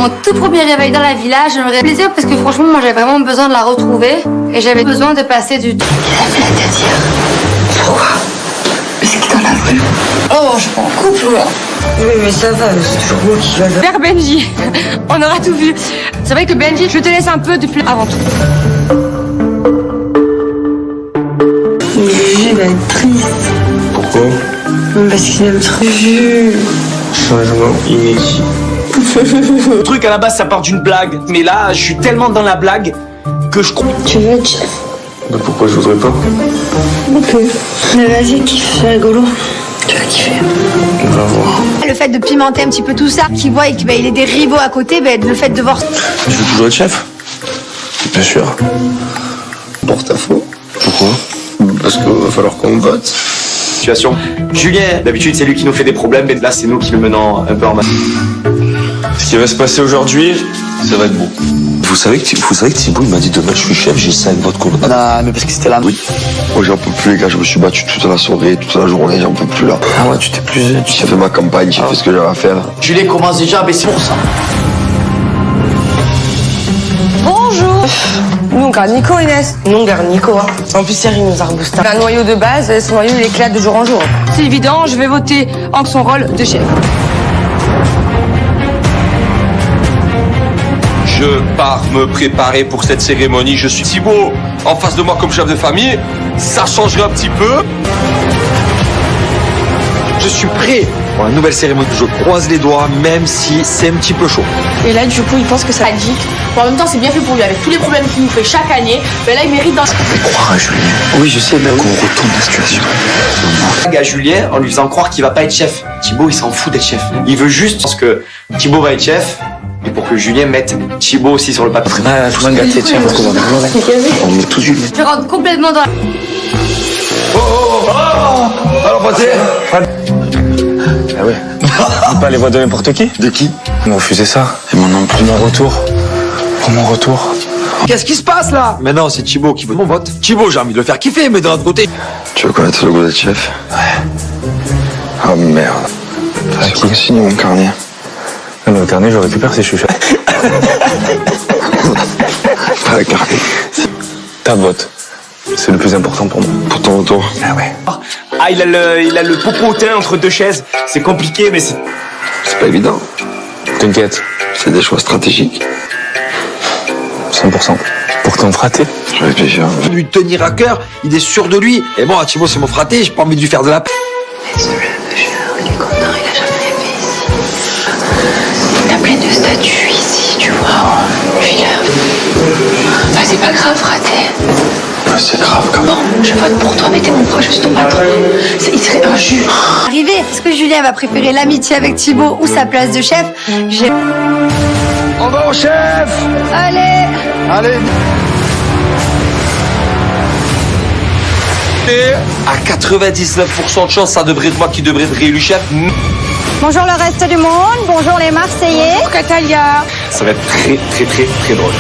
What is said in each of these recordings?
mon tout premier réveil dans la villa, j'aimerais plaisir parce que franchement, moi j'avais vraiment besoin de la retrouver et j'avais besoin de passer du temps. Pourquoi? Parce qu'il t'en a voulu. Oh, je suis en couple, moi. Mais ça va, c'est toujours moi qui va. Vers Benji, on aura tout vu. C'est vrai que Benji, je te laisse un peu de plus avant tout. Mais Juju va être triste. Pourquoi? Parce qu'il aime trop Juju. Changement inédit. Le truc à la base ça part d'une blague, mais là je suis tellement dans la blague que je comprends. Tu veux être chef? Bah pourquoi je voudrais pas? On peut. Mais vas-y, kiffe, c'est rigolo. Tu vas kiffer. On va voir. Le fait de pimenter un petit peu tout ça, qu'il voit qu'il est des rivaux à côté, le fait de voir. Tu veux toujours être chef? Bien sûr. Porte-à-faux. Pourquoi? Parce qu'il va falloir qu'on vote. Situation. Julien, d'habitude c'est lui qui nous fait des problèmes, mais là c'est nous qui le menons un peu en main. Ce qui va se passer aujourd'hui, ça va être beau. Vous savez que Thibaut il m'a dit demain je suis chef, j'ai ça avec votre collègue. Non, mais parce que c'était là. Oui. Moi j'en peux plus les gars, je me suis battu toute la soirée, toute la journée, j'en peux plus là. Ah ouais, tu t'es plus. J'ai fait ma campagne, j'ai fait ce que j'avais à faire. Julien commence déjà à baisser pour ça. Bonjour. Nous on garde Nico, Inès. Nous, on garde Nico. Hein. En plus, Thierry nous a reboosté. Un noyau de base, ce noyau il éclate de jour en jour. C'est évident, je vais voter en son rôle de chef. Je pars me préparer pour cette cérémonie. Je suis Thibaut en face de moi comme chef de famille. Ça changerait un petit peu. Je suis prêt pour la nouvelle cérémonie. Je croise les doigts, même si c'est un petit peu chaud. Et là, du coup, il pense que ça dit. Bon, en même temps, c'est bien fait pour lui. Avec tous les problèmes qu'il nous fait chaque année, ben là, il mérite dans. Fais croire à Julien Oui, je sais, mais qu'on retourne la situation. À Julien, en lui faisant croire qu'il va pas être chef. Thibaut, il s'en fout d'être chef. Il veut juste parce que Thibaut va être chef et pour que Julien mette Thibaut aussi sur le papier. Ah, tout le monde gâté, tiens, parce qu'on va On met tout Julien. Je rentre complètement dans la... Alors passez. Ah ouais. On peut pas les voir de n'importe qui. De qui? On a refusé ça. Et mon nom plus. Pour mon retour. Pour mon retour. Qu'est-ce qui se passe là? Maintenant, c'est Thibaut qui veut mon vote. Thibaut, j'ai envie de le faire kiffer, mais d'un autre côté. Tu veux connaître le goût d'être chef? Ouais. Oh merde. C'est quoi signer mon carnet? Non, mais le carnet, je le récupère si je suis chef. Pas le carnet. Ta vote. C'est le plus important pour moi. Pour ton retour. Ah ouais. Ah, il a le popotin entre deux chaises. C'est compliqué, mais c'est... C'est pas évident. T'inquiète. C'est des choix stratégiques. 100%. Pour ton fraté. Je réfléchis. Lui tenir à cœur, il est sûr de lui. Et bon, Thibaut, c'est mon fraté, j'ai pas envie de lui faire de la... Il est content, il a jamais rêvé ici. Il y a plein de statues ici, tu vois. Puis là... Bah, c'est pas grave, raté. Ouais, c'est grave quand même. Bon, je vote pour toi, mais t'es mon proche, je suis ton patron. Il serait injuste. Arrivé, est-ce que Julien va préférer l'amitié avec Thibaut ou sa place de chef? J'ai... On va au chef. Allez! Allez. Et à 99% de chance, ça devrait être moi qui devrais être réélu chef. Bonjour le reste du monde, bonjour les Marseillais. Catalia. Ça va être très, très, très, très drôle.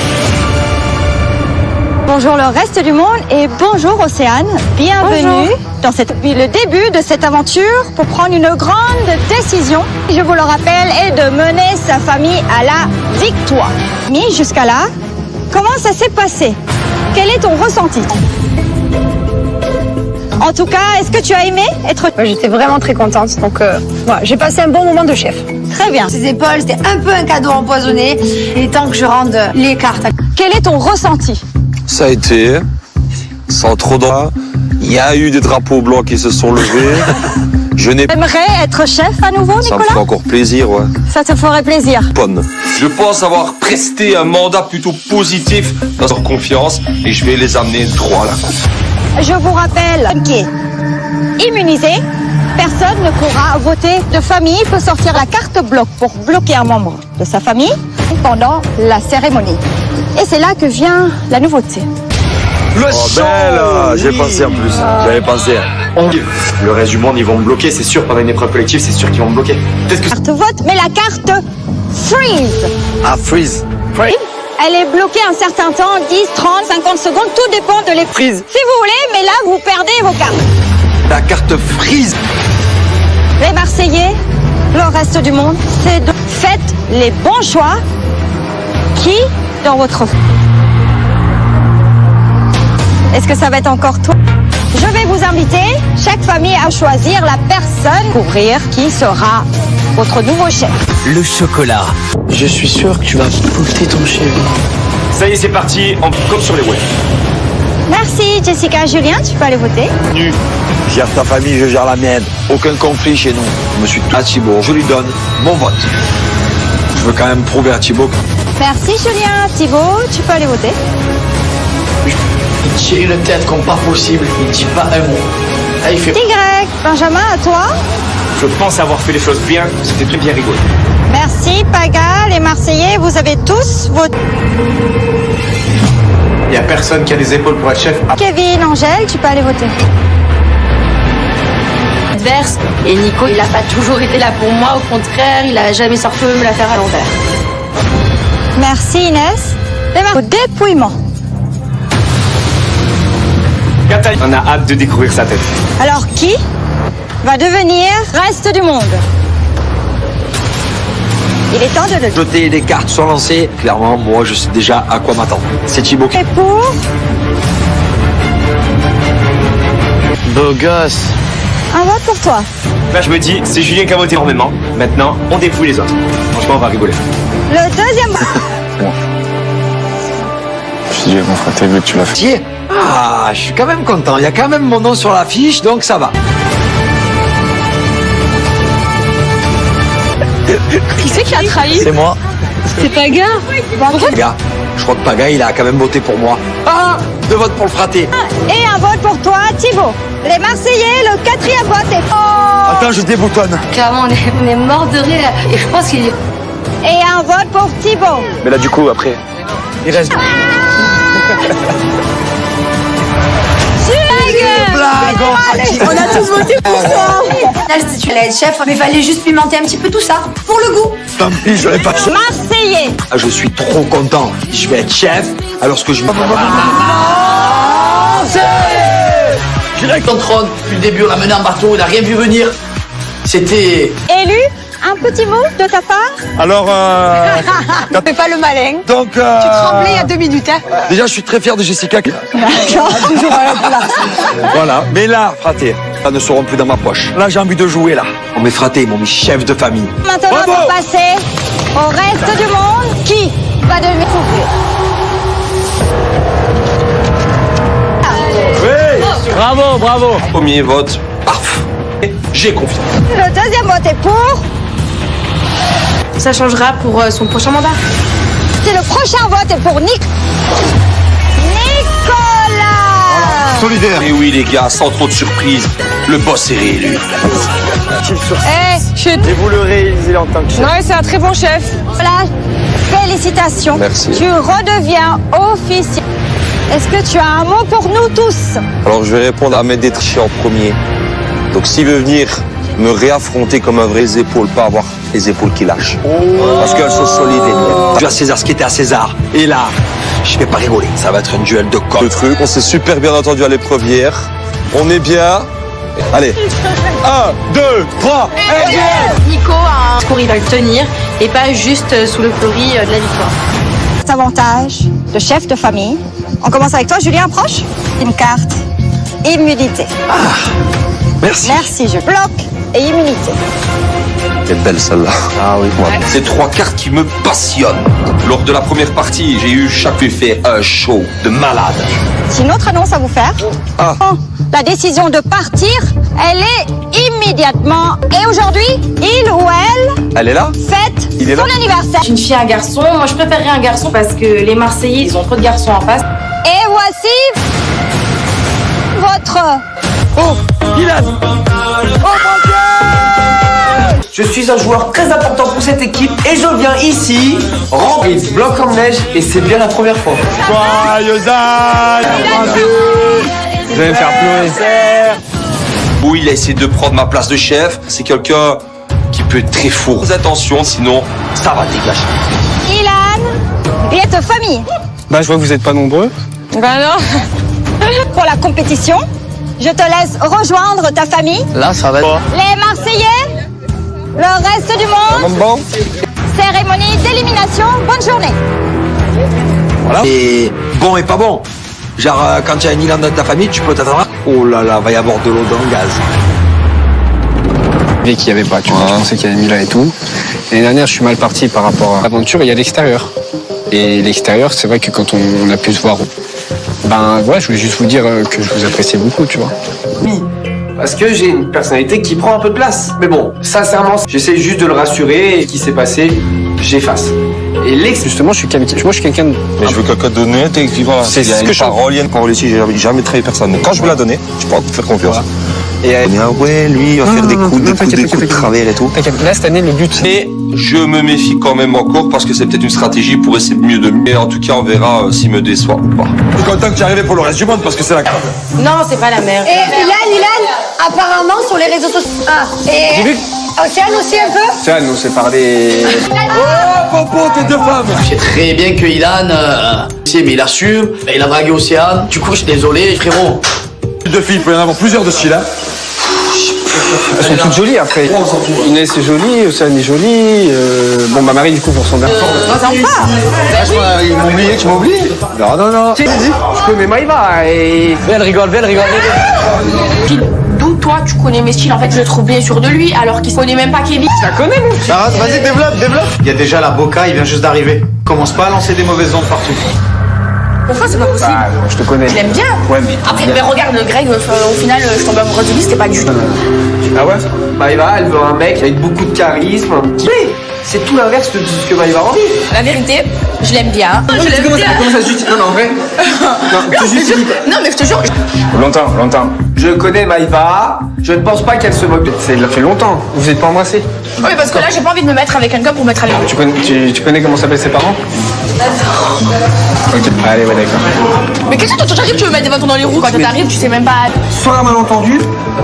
Bonjour le reste du monde et bonjour Océane. Bienvenue dans le début de cette aventure pour prendre une grande décision. Je vous le rappelle, est de mener sa famille à la victoire. Mais jusqu'à là, comment ça s'est passé? Quel est ton ressenti? En tout cas, est-ce que tu as aimé être... J'étais vraiment très contente, donc voilà, j'ai passé un bon moment de chef. Très bien. Ses épaules, c'était un peu un cadeau empoisonné. Il est temps que je rende les cartes. Quel est ton ressenti? Ça a été, sans trop d'or. Il y a eu des drapeaux blancs qui se sont levés. Je n'ai pas... T'aimerais être chef à nouveau, Ça me Nicolas? fait encore plaisir, ouais. Ça te ferait plaisir. Bonne. Je pense avoir presté un mandat plutôt positif dans leur confiance et je vais les amener droit à la coupe. Je vous rappelle qui est immunisé. Personne ne pourra voter de famille. Il peut sortir la carte bloc pour bloquer un membre de sa famille pendant la cérémonie. Et c'est là que vient la nouveauté. Le Oh belle, j'ai pensé en plus. J'avais pensé. Le reste du monde, ils vont me bloquer, c'est sûr. Pendant une épreuve collective, c'est sûr qu'ils vont me bloquer. Peut-être que... Carte vote, mais la carte freeze. Ah, freeze. Elle est bloquée un certain temps, 10, 30, 50 secondes, tout dépend de les prises. Si vous voulez, mais là, vous perdez vos cartes. La carte freeze. Les Marseillais, le reste du monde, c'est de faites les bons choix Qui dans votre... Est-ce que ça va être encore toi? Je vais vous inviter, chaque famille, à choisir la personne pour ouvrir qui sera votre nouveau chef. Le chocolat. Je suis sûr que tu vas voter ton chef. Ça y est, c'est parti, on compte sur les web. Merci Jessica. Julien, tu peux aller voter. Gère ta famille, je gère la mienne. Aucun conflit chez nous. Je me suis tout à Thibaut. Je lui donne mon vote. Je veux quand même prouver à Thibaut. Merci Julien. Thibaut, tu peux aller voter. Il tire une tête comme pas possible. Il dit pas un mot. Là, il fait... Y. Benjamin, à toi. Je pense avoir fait les choses bien, c'était très bien rigolo. Merci Paga. Les Marseillais, vous avez tous voté. Il n'y a personne qui a des épaules pour être chef. Kevin, Angèle, tu peux aller voter. Adverse. Et Nico, il a pas toujours été là pour moi. Au contraire, il a jamais sorti me la faire à l'envers. Merci Inès. Au dépouillement. Kataï, on a hâte de découvrir sa tête. Alors qui va devenir reste du monde? Il est temps de le... Jeter, les cartes sont lancées. Clairement, moi, je sais déjà à quoi m'attendre. C'est Thibaut qui... Et pour... Beau gosse. Un vote pour toi. Là, je me dis, c'est Julien qui a voté énormément. Maintenant, on dépouille les autres. Franchement, on va rigoler. Le deuxième... Je dis, mon frère, t'as vu que tu l'as fait. Tiens. Ah, je suis quand même content. Il y a quand même mon nom sur l'affiche, donc ça va. Qui c'est qui a trahi? C'est moi. C'est Paga. Paga. Je crois que Paga, il a quand même voté pour moi. Ah, 2 votes pour le fraté. Et un vote pour toi, Thibaut. Les Marseillais, le 4e vote est... Attends, je déboutonne. Clairement, on est mort de rire. Et je pense qu'il est... Et un vote pour Thibaut. Mais là, du coup, après. Il reste... On a tous voté pour toi. Si tu allais être chef, mais fallait juste pimenter un petit peu tout ça, pour le goût. Tant pis, je l'ai pas fait. Marseillais. Ah, je suis trop content. Je vais être chef, alors ce que je... Je dirais que ton trône, depuis le début, on l'a mené en bateau, il n'a rien vu venir. C'était... Élu, un petit mot de ta part? Alors, Fais pas le malin. donc... Tu tremblais il y a 2 minutes, hein. Déjà, je suis très fier de Jessica. Toujours un peu là. Voilà. Mais là, fraté, ça ne seront plus dans ma poche. Là, j'ai envie de jouer, là. On m'est fraté, ils m'ont mis chef de famille. Maintenant, Bravo. pour passer au reste du monde, qui va devenir souffler? Bravo, bravo. Premier vote, paf. J'ai confiance. Le deuxième vote est pour... Ça changera pour son prochain mandat. C'est le prochain vote est pour Nicolas. Solidaire. Et oui, les gars, sans trop de surprise, le boss est réélu. Et vous le réalisez en tant que chef. Ouais, c'est un très bon chef. Voilà, félicitations. Merci. Tu redeviens officiel. Est-ce que tu as un mot pour nous tous? Alors, je vais répondre à Ahmed Détriché en premier. Donc, s'il veut venir me réaffronter comme un vrai épaule, pas avoir les épaules qui lâchent. Parce qu'elles sont solides, les miennes. Tu as César ce qui était à César. Et là, je vais pas rigoler. Ça va être un duel de corps. Le truc, on s'est super bien entendu à l'épreuve hier. On est bien. Allez. 1, 2, 3. Nico a un discours, il va le tenir. Et pas juste sous l'euphorie de la victoire. Cet avantage de chef de famille. On commence avec toi, Julien, proche. Une carte. Immunité. Merci. Merci, je bloque et immunité. Elle est belle celle-là. Ah oui. C'est 3 cartes qui me passionnent. Lors de la première partie, j'ai eu chaque fait un show de malade. J'ai une autre annonce à vous faire. Ah. Oh, la décision de partir, elle est immédiatement. Et aujourd'hui, il ou elle Elle est là? fête Il est son là anniversaire. Une fille, un garçon. Moi, je préférerais un garçon parce que les Marseillais, ils ont trop de garçons en face. Et voici votre... Oh, Ilan. Je suis un joueur très important pour cette équipe et je viens ici remplir ce bloc en neige et c'est bien la première fois. Joyeux Vous allez me faire pleurer. Où il a essayé de prendre ma place de chef. C'est quelqu'un qui peut être très fou. Attention, sinon, ça va dégager. Ilan et ta famille. Bah, je vois que vous n'êtes pas nombreux. Bah non. Pour la compétition, je te laisse rejoindre ta famille. Là, ça va être... Les Marseillais, le reste du monde. Bon. Cérémonie d'élimination. Bonne journée. Voilà. Et bon et pas bon. Genre, quand il y a un Ilan dans ta famille, tu peux t'attendre. Oh là là, va y avoir de l'eau dans le gaz. Et qu'il n'y avait pas, tu vois. Je pensais qu'il y avait Milan et tout. L'année dernière, je suis mal parti par rapport à l'aventure. Il y a l'extérieur. Et l'extérieur, c'est vrai que quand on a pu se voir, ben ouais, je voulais juste vous dire que je vous appréciais beaucoup, tu vois. Oui, parce que j'ai une personnalité qui prend un peu de place. Mais bon, sincèrement, j'essaie juste de le rassurer et ce qui s'est passé, j'efface. Et justement, moi, je suis quelqu'un de... Mais je veux quelqu'un de honnête et qui va. C'est ce que je parole, il y a une parole ici, j'ai jamais trahi personne. Quand je veux la donner, je peux faire confiance. Voilà. Et ouais, lui, il va faire des coups de travers et tout. Là, cette année, le but, Mais je me méfie quand même encore parce que c'est peut-être une stratégie pour essayer mieux de mieux. Et en tout cas, on verra s'il me déçoit ou pas. Je suis content que tu es arrivé pour le reste du monde parce que c'est la carte. Non, c'est pas la mère. Et Ilan, apparemment, sur les réseaux sociaux. Ah, et Océane aussi un peu. Océane, on s'est parlé... Oh, Popo, tes deux femmes. Je sais très bien que Ilan, mais il assume, il a dragué Océane. Du coup, je suis désolé, frérot. Deux filles, il peut y en avoir plusieurs de ce style, hein. Elles sont toutes jolies après. Inès est jolie, Océane est jolie. Bon, ma Marie, du coup, pour son bien. Ils m'ont oublié, tu m'as oublié. Non. Je connais Maïva et... Elle rigole. D'où toi, tu connais mes styles. En fait, je le trouve bien sûr de lui, alors qu'il connaît même pas Kevin. Je la connais, mon petit. Vas-y, développe. Il y a déjà la Boca, il vient juste d'arriver. Commence pas à lancer des mauvaises ondes partout. Pourquoi c'est pas possible? Ah, je te connais. Je l'aime bien. Ouais, mais... Après, mais regarde, Greg, au final, je tombe amoureuse de lui, c'était pas du tout. Ah ouais? Maïva, elle veut un mec avec beaucoup de charisme. Mais c'est tout l'inverse de ce que Maïva a envie. La vérité, je l'aime bien. Comment ça se justifie? Non, en vrai. Non, je justifie pas. Non, mais je te jure. Longtemps. Je connais Maïva, je ne pense pas qu'elle se moque de... Ça fait longtemps. Vous êtes pas embrassés? Oui, parce que là, j'ai pas envie de me mettre avec un gars pour mettre avec lui. Tu connais comment s'appellent ses parents? Ok. Allez, ouais, d'accord. Mais qu'est-ce que toi, t'arrives, tu veux mettre des bâtons dans les roues? Quand t'arrives, tu sais même pas. Soit un malentendu,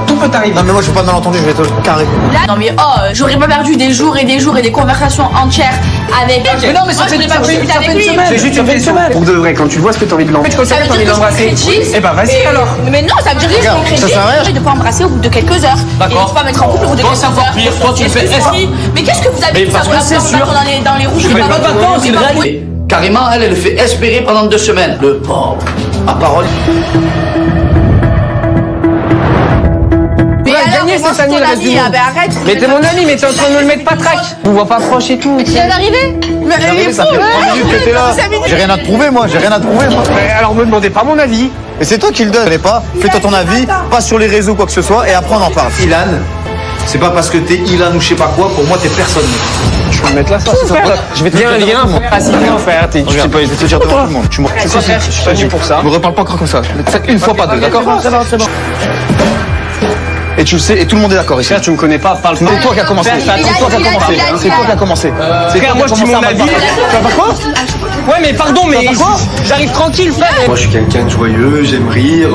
tout peut arriver. Non mais moi je veux pas de malentendu, je vais te carrer. Là, non, mais j'aurais pas perdu des jours et des conversations entières avec. Mais non, mais ça fait une semaine. C'est juste une semaine. Pour de vrai, quand tu vois ce que t'as envie de l'embrasser. Ça veut dire que je concrétise. Eh ben, vas-y alors. Mais non, ça veut dire que je concrétise. Et de pas embrasser au bout de quelques heures. D'accord. Et de pas mettre en couple au bout de quelques heures. pire, toi, tu le fais Mais qu'est-ce que vous avez dit ça dans les roues? Je fais pas de vacances, il règle. Carrément, elle le fait espérer pendant 2 semaines. Le pauvre. À parole. Mais alors, gagner cette année, le reste du monde. Arrête. Mais t'es mon ami, mais t'es en train de me le mettre pas trac. On voit pas proche et tout. Tu viens d'arriver? Ça fait 3 minutes que t'es là. J'ai rien à te prouver moi. Alors me demandez pas mon avis. Et c'est toi qui le donne, pas. Fais-toi ton avis, pas sur les réseaux quoi que ce soit, et après on en parle. Ilan, c'est pas parce que t'es Ilan ou je sais pas quoi, pour moi t'es personne. Je vais me mettre là, ça. Je vais te dire viens, frère. Tu peux Je vais te dire devant tout le monde. Tu me je suis pas venu pour ça. me reparle pas encore comme ça. Faites une fois pas deux, d'accord? C'est bon. Et tu le sais, et tout le monde est d'accord ici. Frère, tu me connais pas, parle pas. C'est toi qui as commencé. C'est toi qui as commencé. Frère, moi je dis mon avis. Tu vas pas quoi? Ouais, mais pardon, mais j'arrive tranquille, frère. Moi, je suis quelqu'un de joyeux, j'aime rire,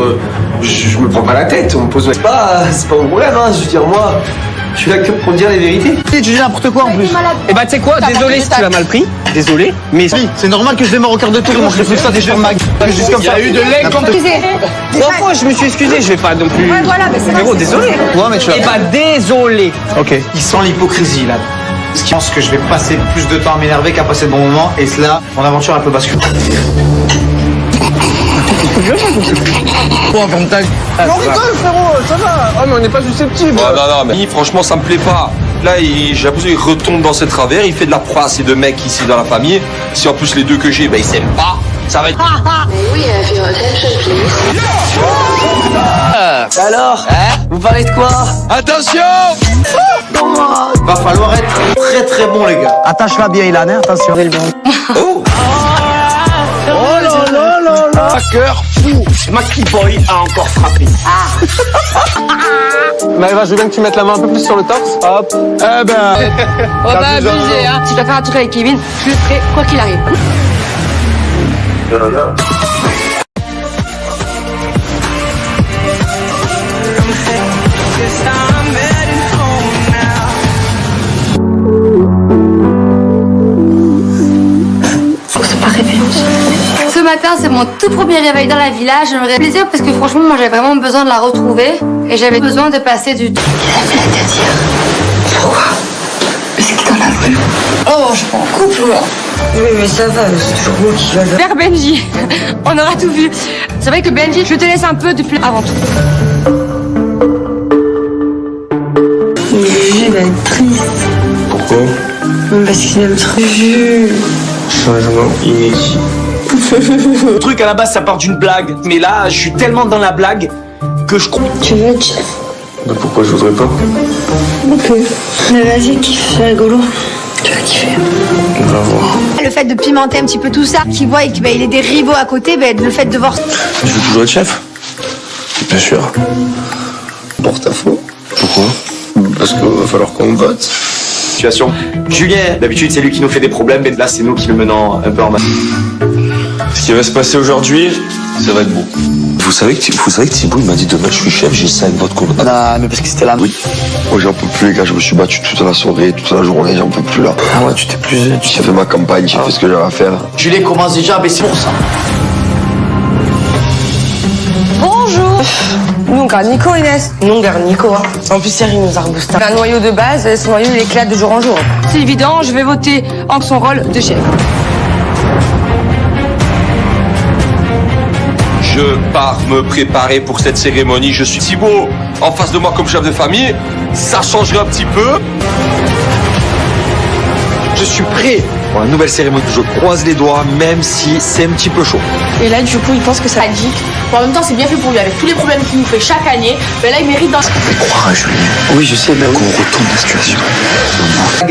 je me prends pas la tête, on me pose pas, c'est pas mon problème, hein. Je veux dire, moi, je suis là que pour dire les vérités. Tu dis n'importe quoi en plus. Et bah, tu sais quoi, désolé si tu l'as mal pris. Désolé, mais c'est normal que je démarre au quart de tour. Moi je fais ça des gens de ma gueule. Juste comme ça. il y a eu de lait comme 3 fois, je me suis excusé, je vais pas non plus. Ouais, voilà, mais c'est Frérot, désolé. Ouais, mais tu Et bah, désolé. Ok. Il sent l'hypocrisie, là. Je pense que je vais passer plus de temps à m'énerver qu'à passer de bons moments, et cela, mon aventure, elle peut basculer. On rigole frérot, ça va. Oh, mais on n'est pas susceptible. Non, mais franchement, ça me plaît pas. Là, j'ai l'impression qu'il retombe dans ses travers. Il fait de la proie à ces 2 mecs ici dans la famille. Si en plus les 2 que j'ai, ben ils s'aiment pas. Ça va être. Alors, vous parlez de quoi? Attention! Va falloir être très très bon les gars. Attache-la bien Ilan, hein, attention. Oh! Cœur fou, Macri Boy a encore frappé. Maëva, je veux bien que tu mettes la main un peu plus sur le torse. Hop. Eh ben. On va pas abuser, hein. Si je dois faire un truc avec Kevin, je le ferai quoi qu'il arrive. Ce matin, c'est mon tout premier réveil dans la villa. J'aimerais plaisir parce que franchement, moi, j'avais vraiment besoin de la retrouver et j'avais besoin de passer du temps. Pourquoi? C'est qui dans la rue? Oh, je suis pas en couple, moi. Oui, mais ça va, c'est toujours moi qui vais. Vers Benji, on aura tout vu. C'est vrai que Benji, je te laisse un peu depuis avant tout. Mais Jules va être triste. Pourquoi? Parce qu'il aime trop Jules. Changement inédit. Le truc à la base ça part d'une blague, mais là je suis tellement dans la blague que je comprends. Tu veux être chef? Mais pourquoi je voudrais pas? Ok. Mais vas-y, kiffe, c'est rigolo. Tu vas kiffer. On va voir. Le fait de pimenter un petit peu tout ça, qu'il voit et qu'il ait des rivaux à côté, le fait de voir. Je veux toujours être chef. Bien sûr. Porte-à-faux. Pourquoi? Parce qu'il va falloir qu'on vote. Situation. Julien, d'habitude c'est lui qui nous fait des problèmes, mais là c'est nous qui le menons un peu en main. Ce qui va se passer aujourd'hui, ça va être beau. Vous savez que Thibaut, il m'a dit demain je suis chef, j'ai ça avec votre cours. Non, mais parce que c'était là. Oui. Moi, j'en peux plus, les gars. Je me suis battu toute la soirée, toute la journée. J'en peux plus, là. Ah ouais, tu t'es plus. J'ai fait ma campagne, j'ai fait ce que j'avais à faire. Julien commence déjà à baisser pour ça. Bonjour. Nous, on Nico, Inès. Nous, on garde Nico. Hein. En plus, Cyril nous a reboosté. Un noyau de base, ce noyau, il éclate de jour en jour. C'est évident, je vais voter en son rôle de chef. Je pars me préparer pour cette cérémonie. Je suis Thibaut en face de moi comme chef de famille. Ça changerait un petit peu. Je suis prêt pour la nouvelle cérémonie. Je croise les doigts, même si c'est un petit peu chaud. Et là, du coup, il pense que ça magique. Bon, en même temps, c'est bien fait pour lui. Avec tous les problèmes qu'il nous fait chaque année, ben là, il mérite dans... Croire à Julien. Oui, je sais, mais qu'on retourne la situation.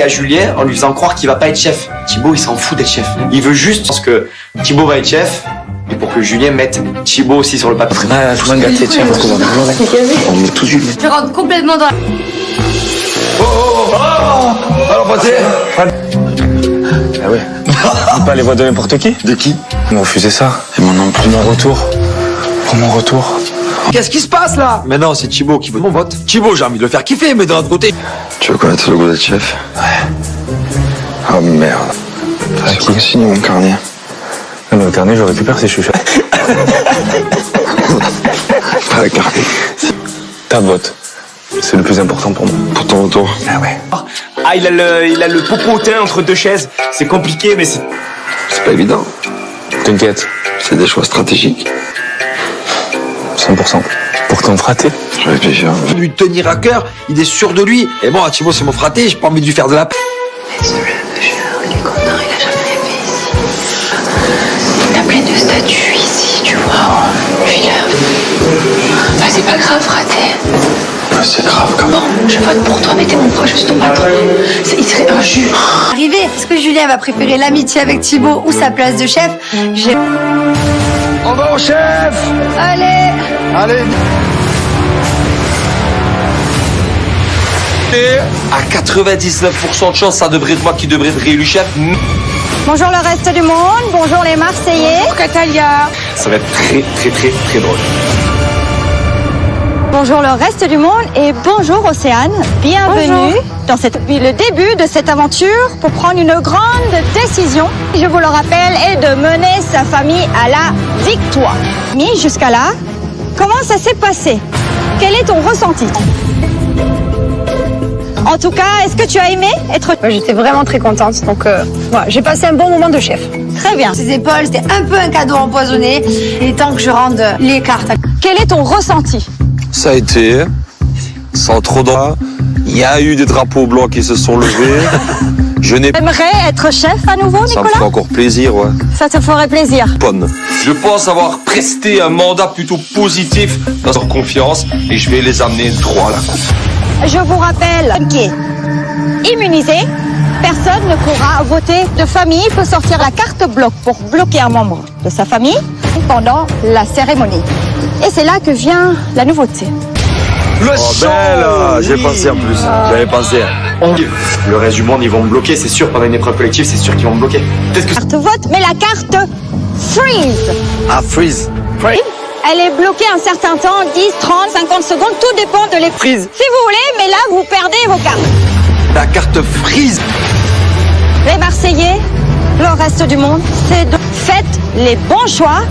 À Julien en lui faisant croire qu'il va pas être chef. Thibaut il s'en fout d'être chef. Il veut juste parce que Thibaut va être chef et pour que Julien mette Thibaut aussi sur le papier. Ah, tout le monde gâté, tiens, parce qu'on va pleurer. On met tout Julien. Je rentre complètement dans la... Alors, passez. Ah ouais. On pas les voix de n'importe qui. De qui? On m'a refusé ça. Et moi non plus. Pour mon retour. Pour mon retour. Qu'est-ce qui se passe, là? Mais non, c'est Thibaut qui veut mon vote. Thibaut, j'ai envie de le faire kiffer, mais de l'autre côté. Tu veux connaître le goût d'être chef? Ouais. Oh merde. C'est quoi signé mon carnet? Non, mais le carnet, je le récupère si je suis chef. Pas le carnet. Ta vote. C'est le plus important pour moi. Pour ton retour. Ah ouais. Ah il a le popotin entre deux chaises. C'est compliqué mais c'est... C'est pas évident. T'inquiète. C'est des choix stratégiques. 100%. Pour ton fraté. Je réfléchis. Je veux lui tenir à cœur, il est sûr de lui. Et bon, Thibaut, c'est mon fraté, j'ai pas envie de lui faire de la p. Il est content, il a jamais rêvé ici. Il y a plein de statues ici, tu vois, en villa. Bah, c'est pas grave, raté. C'est grave quand même. Bon, je vote pour toi, mais t'es mon proche, juste ton patron. Il serait injuste. Arrivé, est-ce que Julien va préférer l'amitié avec Thibaut ou sa place de chef? On va au chef. Allez. Allez. Et à 99% de chance, ça devrait être moi qui devrais être réélu chef. Bonjour le reste du monde, bonjour les Marseillais. Bonjour, Catalia. Ça va être très drôle. Bonjour le reste du monde et bonjour Océane. Bienvenue dans depuis le début de cette aventure pour prendre une grande décision. Je vous le rappelle, est de mener sa famille à la victoire. Mais jusqu'à là, comment ça s'est passé? Quel est ton ressenti? En tout cas, est-ce que tu as aimé être... J'étais vraiment très contente, donc voilà, j'ai passé un bon moment de chef. Très bien. Ses épaules, c'était un peu un cadeau empoisonné. Il est temps que je rende les cartes. Quel est ton ressenti? Ça a été, sans trop d'or. Il y a eu des drapeaux blancs qui se sont levés. Je n'ai pas... T'aimerais être chef à nouveau, Ça me Nicolas? fait encore plaisir, ouais. Ça te ferait plaisir. Bonne. Je pense avoir presté un mandat plutôt positif dans leur confiance et je vais les amener droit à la coupe. Je vous rappelle qui est immunisé, personne ne pourra voter de famille, peut sortir la carte bloc pour bloquer un membre de sa famille pendant la cérémonie. Et c'est là que vient la nouveauté. Le belle. J'ai pensé en plus. J'avais pensé. Le reste du monde ils vont me bloquer, c'est sûr, pendant une épreuve collective, c'est sûr qu'ils vont me bloquer. Peut-être que... Carte vote, mais la carte freeze. Ah, freeze. Elle est bloquée un certain temps, 10, 30, 50 secondes, tout dépend de l'épreuve. Freeze. Si vous voulez, mais là vous perdez vos cartes. La carte freeze. Les Marseillais, le reste du monde, c'est de faites les bons choix.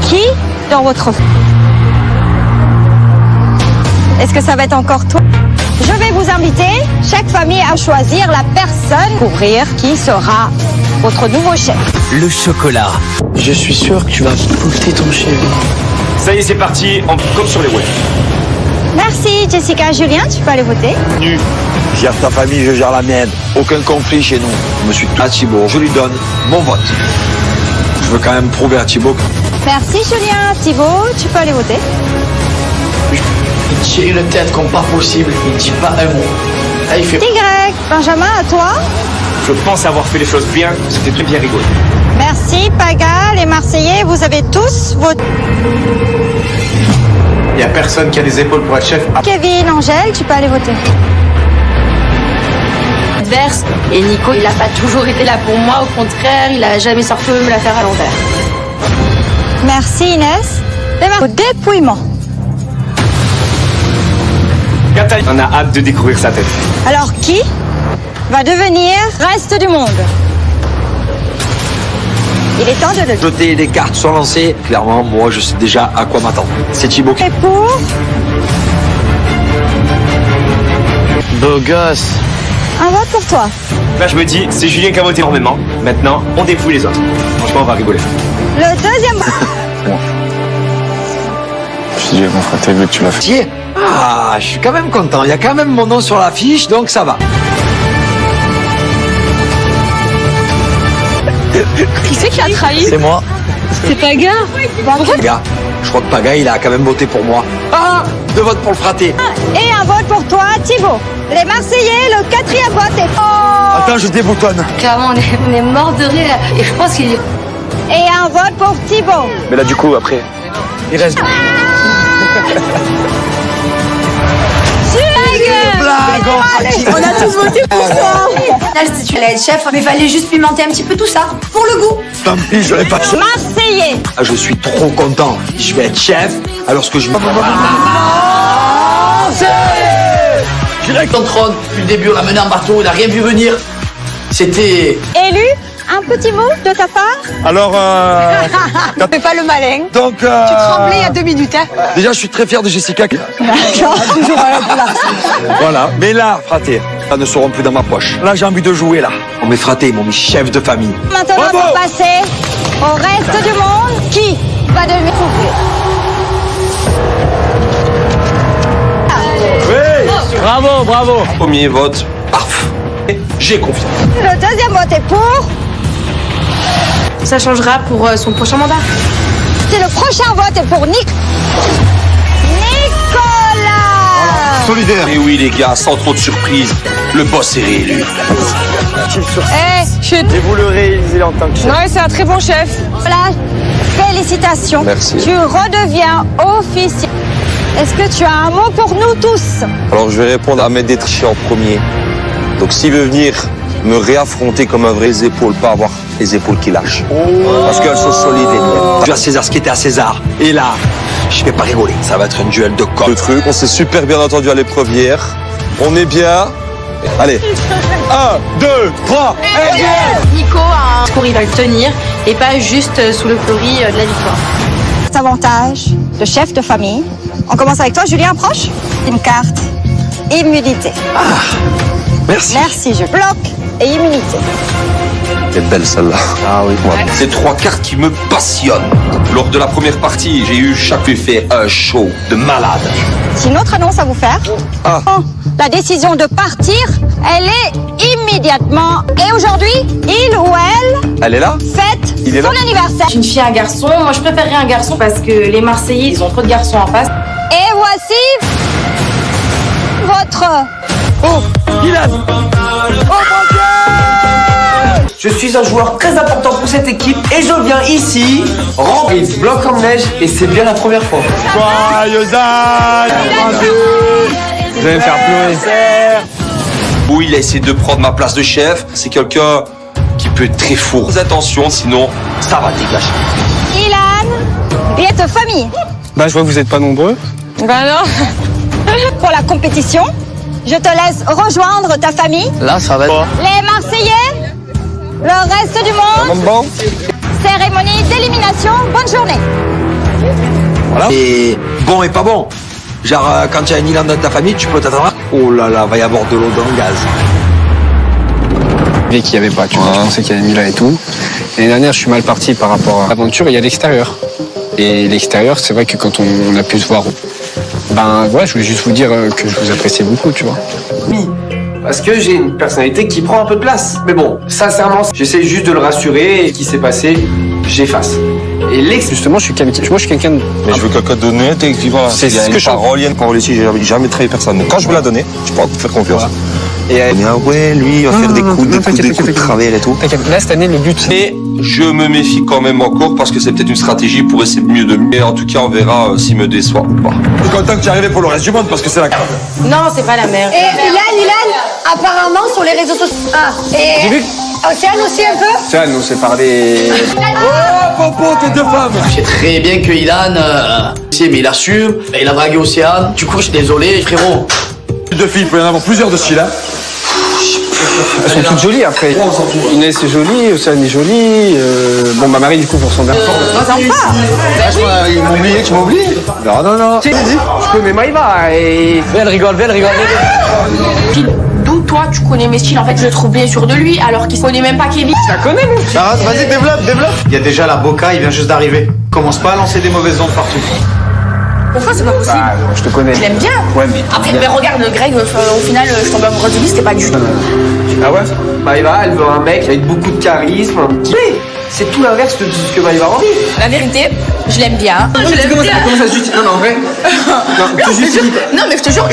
Qui dans votre... Est-ce que ça va être encore toi? Je vais vous inviter, chaque famille, à choisir la personne pour ouvrir qui sera votre nouveau chef. Le chocolat. Je suis sûr que tu vas goûter ton chéri. Ça y est, c'est parti, on compte sur les web. Merci Jessica. Julien, tu peux aller voter. Gère ta famille, je gère la mienne. Aucun conflit chez nous. Je me suis à Thibaut, je lui donne mon vote. Je veux quand même prouver à Thibaut. Merci Julien. Thibaut, tu peux aller voter. Il tire une tête comme pas possible, il dit pas un mot. Là, il fait... Y. Benjamin, à toi. Je pense avoir fait les choses bien, c'était très bien rigolo. Merci Paga. Les Marseillais, vous avez tous voté. Il y a personne qui a des épaules pour être chef. Kevin, Angèle, tu peux aller voter. Adverse. Et Nico, il a pas toujours été là pour moi. Au contraire, il a jamais sorti me la faire à l'envers. Merci Inès. Au dépouillement. On a hâte de découvrir sa tête. Alors qui va devenir reste du monde? Il est temps de le... Jeter les cartes sont lancées. Clairement, moi, je sais déjà à quoi m'attendre. C'est Thibaut qui... Et pour Beau gosse. un vote pour toi. Là, je me dis, c'est Julien qui a voté énormément. Maintenant, on dépouille les autres. Franchement, on va rigoler. Le deuxième... Je te dis, mon frère, t'as vu que tu l'as fait. Tiens. Ah, je suis quand même content. Il y a quand même mon nom sur l'affiche, donc ça va. Qui c'est qui a trahi? C'est moi. C'est Paga. Paga. Je crois que Paga, il a quand même voté pour moi. Ah, 2 votes pour le fraté. Et un vote pour toi, Thibaut. Les Marseillais, le 4e vote est... Oh. Attends, je déboutonne. Clairement, on est mort de rire. Et je pense qu'il est... Et un vote pour Thibaut. Mais là, du coup, après, Il reste... On a tous voté pour toi. Si tu allais être chef, mais fallait juste pimenter un petit peu tout ça, pour le goût. Tant pis, je l'ai pas fait. Marseillais. Ah, je suis trop content. Je vais être chef, alors que je... Direct en trône, depuis le début, on l'a mené en bateau, il n'a rien vu venir. C'était... Élu, un petit mot de ta part? Alors, Fais pas le malin. donc... Tu tremblais il y a 2 minutes, hein? Déjà, je suis très fier de Jessica. D'accord, toujours à la place. Voilà. Mais là, fraté, ça ne seront plus dans ma poche. Là, j'ai envie de jouer, là. On m'est fraté, ils m'ont mis chef de famille. Maintenant, Bravo. pour passer au reste du monde, qui va devenir ouvrir? bravo, bravo. Premier vote, paf. J'ai confiance. Le deuxième vote est pour. Ça changera pour son prochain mandat. C'est le prochain vote est pour Nicolas. Solidaire. Et oui, les gars, sans trop de surprise, le boss est réélu. Chut. Et vous le réalisez en tant que chef. Ouais, c'est un très bon chef. Voilà, félicitations. Merci. Tu redeviens officiel. Est-ce que tu as un mot pour nous tous? Alors je vais répondre à Ahmed Détriché en premier. Donc s'il veut venir me réaffronter comme un vrai épaules, pas avoir les épaules qui lâchent. Parce qu'elles sont solides les miennes. Tu as César ce qui était à César. Et là, je vais pas rigoler. Ça va être un duel de corps. Le truc, on s'est super bien entendu à l'épreuve hier. On est bien. Allez. 1, 2, 3. Nico a un discours, il va le tenir et pas juste sous l'euphorie de la victoire. Avantage de chef de famille. On commence avec toi, Julien, approche. Une carte. Immunité. Merci. Merci, je bloque et immunité. Elle est belle celle-là. Ah oui. C'est 3 cartes qui me passionnent. Lors de la première partie, j'ai eu chaque fait un show de malade. J'ai une autre annonce à vous faire. Ah. La décision de partir, elle est immédiatement. Et aujourd'hui, il ou elle Elle est là? fête Il est son là anniversaire. Une fille, un garçon. Moi, je préférerais un garçon parce que les Marseillais, ils ont trop de garçons en face. Et voici votre... Oh, Ilan. Je suis un joueur très important pour cette équipe et je viens ici remplir ce bloc en neige et c'est bien la première fois. Joyeux anniversaire. Vous allez me faire pleurer. Oui, il a essayé de prendre ma place de chef. C'est quelqu'un qui peut être très fou. Fais attention, sinon ça va dégager. Ilan, bien de famille. Bah, je vois que vous n'êtes pas nombreux. Ben non. Pour la compétition, je te laisse rejoindre ta famille. Là, ça va être... Les Marseillais, le reste du monde. Bon. Cérémonie d'élimination. Bonne journée. Voilà. Et bon et pas bon. Genre, quand tu as un Ilan dans ta famille, tu peux t'attendre. Oh là là, va y avoir de l'eau dans le gaz. Et qu'il n'y avait pas, tu vois, je pensais qu'il y avait Mila et tout. L'année dernière, je suis mal parti par rapport à l'aventure, il y a l'extérieur. Et l'extérieur, c'est vrai que quand on a pu se voir, ben ouais, je voulais juste vous dire que je vous appréciais beaucoup, tu vois. Parce que j'ai une personnalité qui prend un peu de place. Mais bon, sincèrement, j'essaie juste de le rassurer et ce qui s'est passé, j'efface. Et justement, moi, je suis quelqu'un de... Mais je veux quelqu'un de net et qui va. C'est il y a ce une que je parole, il y a une parole ici, j'ai jamais trahi personne. Quand je veux la donner, je peux vous faire confiance. Et elle dit, ah ouais, lui, il va faire des coups de travers et tout. Là, cette année, le but... Et je me méfie quand même encore parce que c'est peut-être une stratégie pour essayer de mieux de mieux. Et en tout cas, on verra s'il me déçoit ou pas. Je suis content que tu es arrivé pour le reste du monde parce que c'est la carte. Non, c'est pas la mère. Et Ilan, apparemment, sur les réseaux sociaux. Ah, et... J'ai vu. Océane aussi un peu. Océane, nous s'est parlé... Oh, Popo, t'es deux femmes. Je sais très bien que Ilan, mais il assume, il a dragué Océane. Du coup, je suis désolé, frérot. Deux filles, il peut y en avoir plusieurs de ce style, hein. Elles sont toutes jolies après. Inès est jolie, Océane est jolie. Bon, ma Marie, du coup, pour son bien. Ils m'ont oublié, tu m'as oublié. Non. Je connais Maïva et... Elle rigole. D'où toi, tu connais mes styles. En fait, je le trouve bien sûr de lui, alors qu'il connaît même pas Kevin. Je la connais, mon petit. Vas-y, développe. Il y a déjà la Boca, il vient juste d'arriver. Commence pas à lancer des mauvaises ondes partout. Pourquoi c'est pas possible? Ah, non, je te connais. Je l'aime bien. Ouais, mais... Après, mais regarde, Greg, au final, je tombe amoureuse de lui, c'était pas du tout. Ah ouais Maïva, elle veut un mec avec beaucoup de charisme. C'est tout l'inverse de ce que Maïva a envie. La vérité, je l'aime bien. Comment ça se justifie? Non, en vrai. Non, mais je te jure.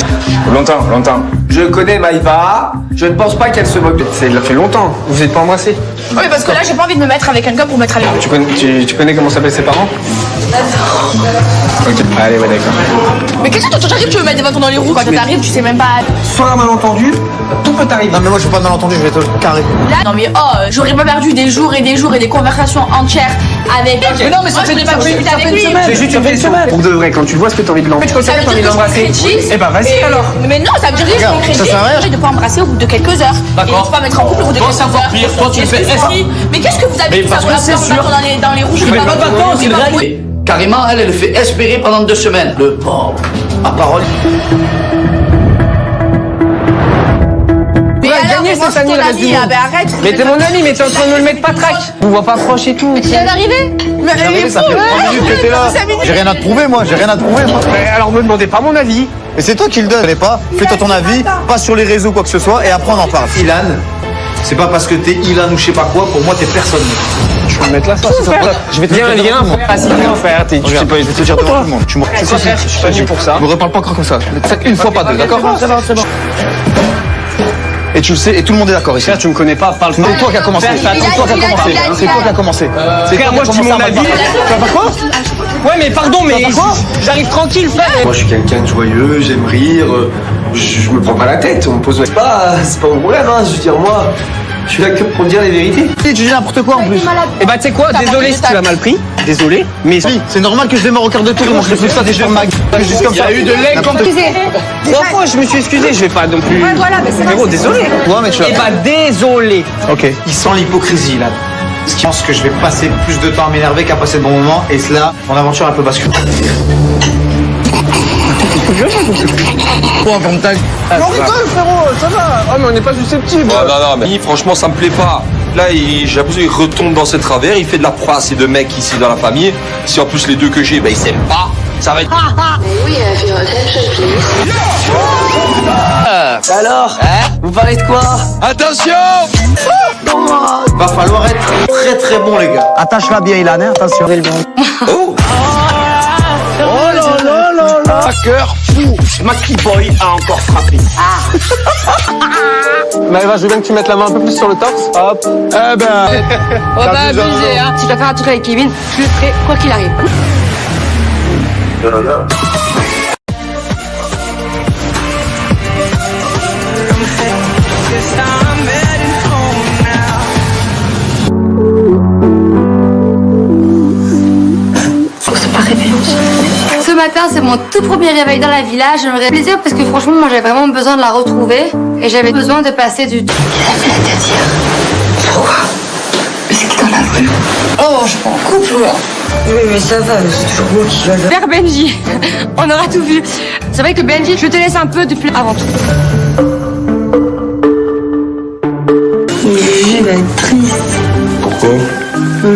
Longtemps. Je connais Maïva, je ne pense pas qu'elle se moque de... Ça fait longtemps. Vous n'êtes pas embrassés? Oui, parce que là, j'ai pas envie de me mettre avec quelqu'un pour mettre avec lui. Tu connais comment s'appellent ses parents? Ok. Allez, ouais, d'accord. Mais qu'est-ce que toi, j'arrive, tu veux mettre des bâtons dans les roues quand t'arrives, tu sais même pas. Sur un malentendu, tout peut arriver. Non, mais moi, je veux pas de malentendu, je vais te carrer. Là, non, mais j'aurais pas perdu des jours et des jours et des conversations entières avec. Mais non, mais ça fait pas discuter avec lui. C'est juste une question. Pour de vrai, quand tu vois ce que t'as envie de l'embrasser, Ça veut dire que je suis crétine. eh ben vas-y alors. Mais non, ça veut dire que je suis crétine. J'ai de pas embrasser au bout de quelques heures. D'accord. Et de pas mettre en couple au bout de quelques heures. Pire, toi, tu le fais. Mais qu'est-ce que vous avez Mais dit ça parce pour que la c'est plante sûr. dans les roues? Je Mais vais pas de vacances, il drague. Carrément, elle le fait espérer pendant 2 semaines. Le pauvre. À parole. Mais alors, gagner moi, cette année, je le suis reste ton du ami, monde. ah, ben arrête. Mais t'es mon ami, mais t'es en train de me le mettre patraque. On voit pas proche et tout. Tu viens d'arriver? Mais il est fou, Ça fait 3 minutes que t'es là. 5 minutes. J'ai rien à te prouver, moi. Mais alors me demandez pas mon avis. Mais c'est toi qui le donne, pas. Fais-toi ton avis, pas sur les réseaux, quoi que ce soit, et après on en parle. Ilan, c'est pas parce que t'es Ilan ou je sais pas quoi, pour moi t'es personne. Je vais me mettre là, ça. Je vais te dire un lien, frère. Ah, si, non, frère. Tu sais pas, Je vais te dire devant tout le monde. Tu me je suis pas venu pour ça. me reparles pas encore comme ça. Une fois, pas deux, d'accord? C'est bon. Et tu le sais, et tout le monde est d'accord ici. Frère, tu me connais pas, parle pas. C'est toi qui as commencé. Frère, C'est toi qui as commencé. C'est toi qui as commencé. Frère, moi je dis mon avis. Tu vas faire quoi? Ouais, mais pardon, mais quoi j'arrive tranquille, frère. Moi, je suis quelqu'un de joyeux, j'aime rire, je me prends pas la tête, on me pose... C'est pas mon problème, hein, je veux dire, moi, je suis là que pour dire les vérités. Tu dis n'importe quoi en plus. Et bah, tu sais quoi, désolé si tu l'as mal pris. Désolé, mais Oui, c'est normal que je démarre au quart de tour. Moi, je fais ça des ma gueule. Juste comme ça. il y a eu de l'incompréhension. 3 fois, je me suis excusé, je vais pas non plus. Ouais, voilà, mais c'est Frérot, désolé. Ouais, mais tu Et vas. bah, désolé. Ok. Il sent l'hypocrisie là. Je pense que je vais passer plus de temps à m'énerver qu'à passer de bons moments. Et cela, mon aventure un peu bascule. On rigole, frérot, ça va. Oh, mais on n'est pas susceptible. Non, mais franchement, ça me plaît pas. Là, j'ai l'impression qu'il retombe dans ses travers, il fait de la proie à ces 2 mecs ici dans la famille. Si en plus les 2 que j'ai, ben ils s'aiment pas, ça va être... Alors, vous parlez de quoi? Attention. Va falloir être très très bon, les gars. Attache-la bien, Ilan, hein, attention. Oh. Cœur fou. Mackie Boy a encore frappé. Maëva, je veux bien que tu mettes la main un peu plus sur le torse. Hop. Eh ben. On va abuser, hein. Si je dois faire un truc avec Kevin, je le ferai quoi qu'il arrive. Faut se pas réveiller aussi. Ce matin, c'est mon tout premier réveil dans la villa. J'aimerais plaisir parce que franchement, moi, j'avais vraiment besoin de la retrouver et j'avais besoin de passer du temps. C'est-à-dire pourquoi? Mais c'est qui t'en a voulu? Oh, je suis pas en couple, moi. Oui, mais ça va, c'est toujours moi qui va. Vers Benji, on aura tout vu. C'est vrai que Benji, je te laisse un peu depuis avant tout. Mais Jules va être triste. Pourquoi?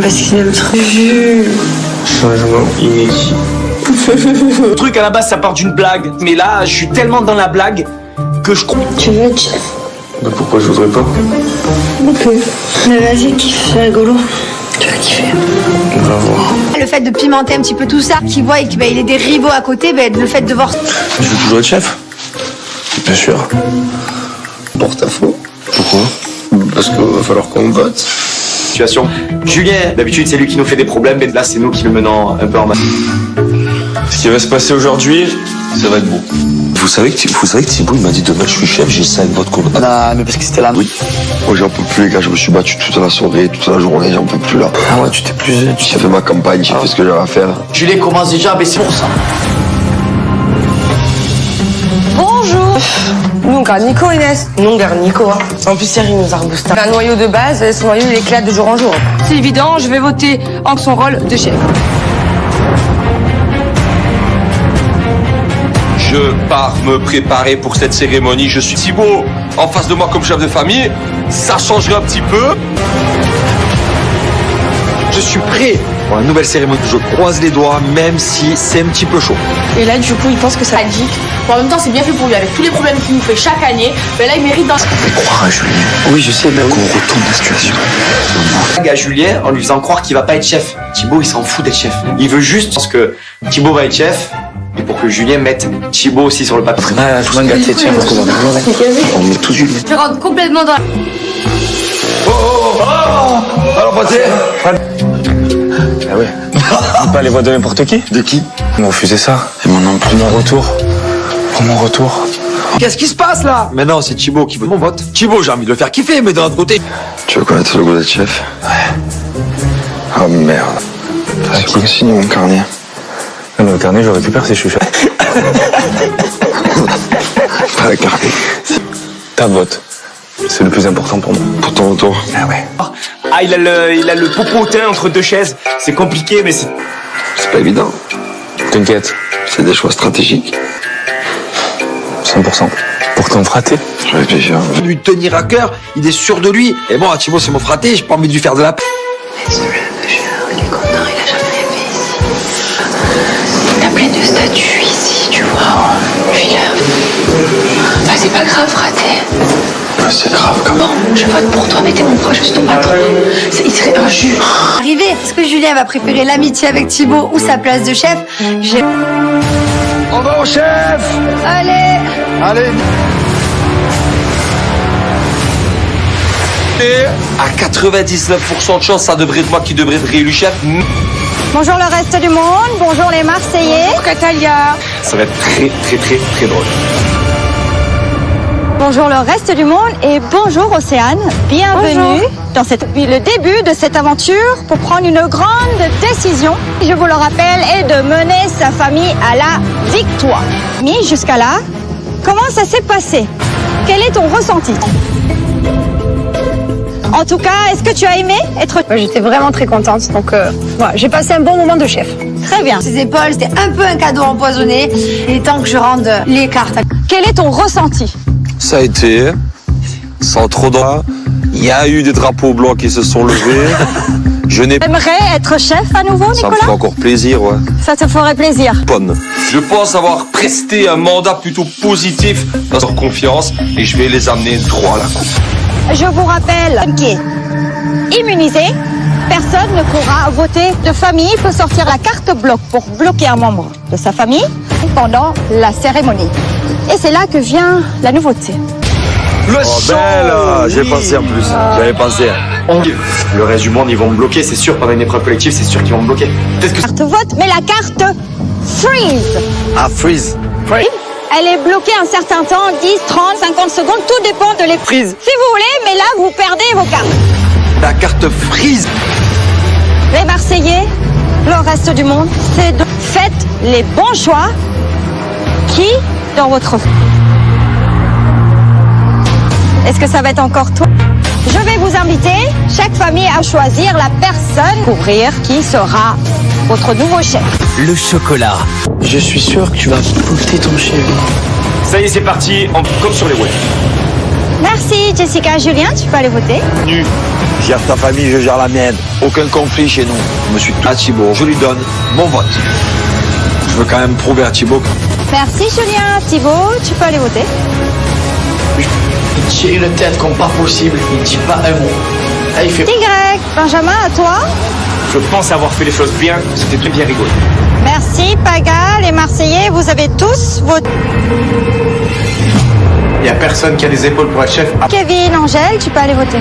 Parce qu'il aime trop Jules. Changement inédit. Le truc à la base ça part d'une blague, mais là je suis tellement dans la blague que je comprends. Tu veux être chef? Bah pourquoi je voudrais pas? On peut. Mais vas-y, kiffe, c'est rigolo. Tu vas kiffer. On va voir. Le fait de pimenter un petit peu tout ça, qu'il voit et qu'il ait des rivaux à côté, le fait de voir... Je veux toujours être chef? Bien sûr. Porte-à-faux. Pourquoi? Parce qu'il va falloir qu'on vote. Situation. Julien, d'habitude c'est lui qui nous fait des problèmes, mais là c'est nous qui le menons un peu en main. Ce qui va se passer aujourd'hui, ça va être beau. Vous savez que Thibaut il m'a dit demain je suis chef, j'ai 5 votes contre. Non, mais parce que c'était là. Oui. Moi j'en peux plus les gars, je me suis battu toute la soirée, toute la journée, j'en peux plus là. Ah ouais, tu t'es plus... J'ai fait ma campagne, j'ai fait ce que j'avais à faire. Julien commence déjà à baisser pour ça. Bonjour. Nous on garde Nico, Inès. Nous on garde Nico. Hein. En plus, Cyril nous a reboosté. Un noyau de base, ce noyau il éclate de jour en jour. C'est évident, je vais voter en son rôle de chef. Je pars me préparer pour cette cérémonie. Je suis Thibaut en face de moi comme chef de famille. Ça changerait un petit peu. Je suis prêt pour la nouvelle cérémonie. Je croise les doigts, même si c'est un petit peu chaud. Et là, du coup, il pense que ça va être dit. Bon, en même temps, c'est bien fait pour lui, avec tous les problèmes qu'il nous fait chaque année. Mais là, il mérite dans... Fais croire à Julien. Oui, je sais, mais Qu'on retourne la situation. à Julien en lui faisant croire qu'il va pas être chef. Thibaut, il s'en fout d'être chef. Il veut juste parce que Thibaut va être chef et pour que Julien mette Thibaut aussi sur le papier. Ah, tout le monde gâté, tiens, parce qu'on va on met tout Julien. Je rentre complètement dans... Alors Pathé. Ah ouais. On peut pas les voix de n'importe qui. De qui? Ils m'ont refusé ça. Et mon nom plus mon retour. Pour mon retour. Qu'est-ce qui se passe là? Mais non, c'est Thibaut qui veut mon vote. Thibaut, j'ai envie de le faire kiffer, mais d'un autre côté. Tu veux connaître le goût d'être chef? Ouais. Oh merde. T'as qui signé mon carnet? Non, mais le carnet, je le récupère si je suis chef. Pas le carnet. Ta vote. C'est le plus important pour moi. Pour ton retour. Ah ouais. Ah, il a le popotin entre deux chaises. C'est compliqué, mais c'est... C'est pas évident. T'inquiète. C'est des choix stratégiques. 100%. Pourtant fraté. Je réfléchis. Lui tenir à cœur, il est sûr de lui. Et bon, Thibaut, c'est mon fraté, j'ai pas envie de lui faire de la... Il est content, il a jamais rêvé ici. Il a plein de statues ici, tu vois. Puis là... Bah, c'est pas grave, raté. Ouais, c'est grave quand même. Bon, je vote pour toi, mais t'es mon proche, juste ton patron. Il serait injuste. Arrivé, est-ce que Julien va préférer l'amitié avec Thibaut ou sa place de chef? On va au chef. Allez. Allez. Et à 99% de chance, ça devrait être moi qui devrais être réélu chef. Bonjour le reste du monde, bonjour les Marseillais. Catalia. Ça va être très, très, très, très drôle. Bonjour le reste du monde et bonjour Océane. Bienvenue dans le début de cette aventure pour prendre une grande décision. Je vous le rappelle, est de mener sa famille à la victoire. Mais jusqu'à là, comment ça s'est passé? Quel est ton ressenti? En tout cas, est-ce que tu as aimé être... J'étais vraiment très contente, donc voilà, j'ai passé un bon moment de chef. Très bien. Ses épaules, c'était un peu un cadeau empoisonné. Il est temps que je rende les cartes. Quel est ton ressenti? Ça a été, sans trop d'or. Il y a eu des drapeaux blancs qui se sont levés. Je n'ai pas... T'aimerais être chef à nouveau, Ça me Nicolas? fait encore plaisir, ouais. Ça te ferait plaisir. Bonne. Je pense avoir presté un mandat plutôt positif dans leur confiance et je vais les amener droit à la coupe. Je vous rappelle qui est immunisé, personne ne pourra voter de famille. Il faut sortir la carte bloc pour bloquer un membre de sa famille pendant la cérémonie. Et c'est là que vient la nouveauté. Le belle, j'ai pensé en plus. J'avais pensé. Le reste du monde, ils vont me bloquer, c'est sûr. Pendant une épreuve collective, c'est sûr qu'ils vont me bloquer. Peut-être que... Carte vote, mais la carte freeze. Ah, freeze. Elle est bloquée un certain temps, 10, 30, 50 secondes, tout dépend de les Freeze. Si vous voulez, mais là, vous perdez vos cartes. La carte freeze. Les Marseillais, le reste du monde, c'est de... Faites les bons choix. Qui dans votre... Est-ce que ça va être encore toi? Je vais vous inviter, chaque famille, à choisir la personne, couvrir qui sera votre nouveau chef. Le chocolat. Je suis sûr que tu vas pousser ton chéri. Ça y est, c'est parti, on compte sur les web. Merci Jessica. Julien, tu peux aller voter. Gère ta famille, je gère la mienne. Aucun conflit chez nous. Je me suis tout à Thibaut. Je lui donne mon vote. Je veux quand même prouver à Thibaut que... Merci Julien. Thibaut, tu peux aller voter. Il tire une tête comme pas possible, il dit pas un mot. Là, il fait... Y. Benjamin, à toi. Je pense avoir fait les choses bien, c'était très bien rigolo. Merci Paga. Les Marseillais, vous avez tous voté. Il y a personne qui a des épaules pour être chef. Kevin, Angèle, tu peux aller voter.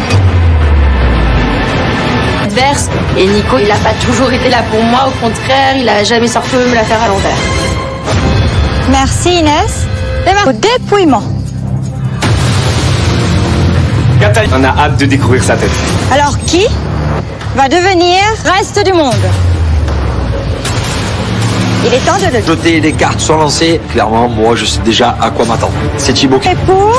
Adverse. Et Nico, il a pas toujours été là pour moi. Au contraire, il a jamais sorti me la faire à l'envers. Merci Inès. Au dépouillement. Kataï, on a hâte de découvrir sa tête. Alors qui va devenir reste du monde? Il est temps de le dire. Jeter les cartes sont lancées. Clairement, moi, je sais déjà à quoi m'attendre. C'est Thibaut qui... Et pour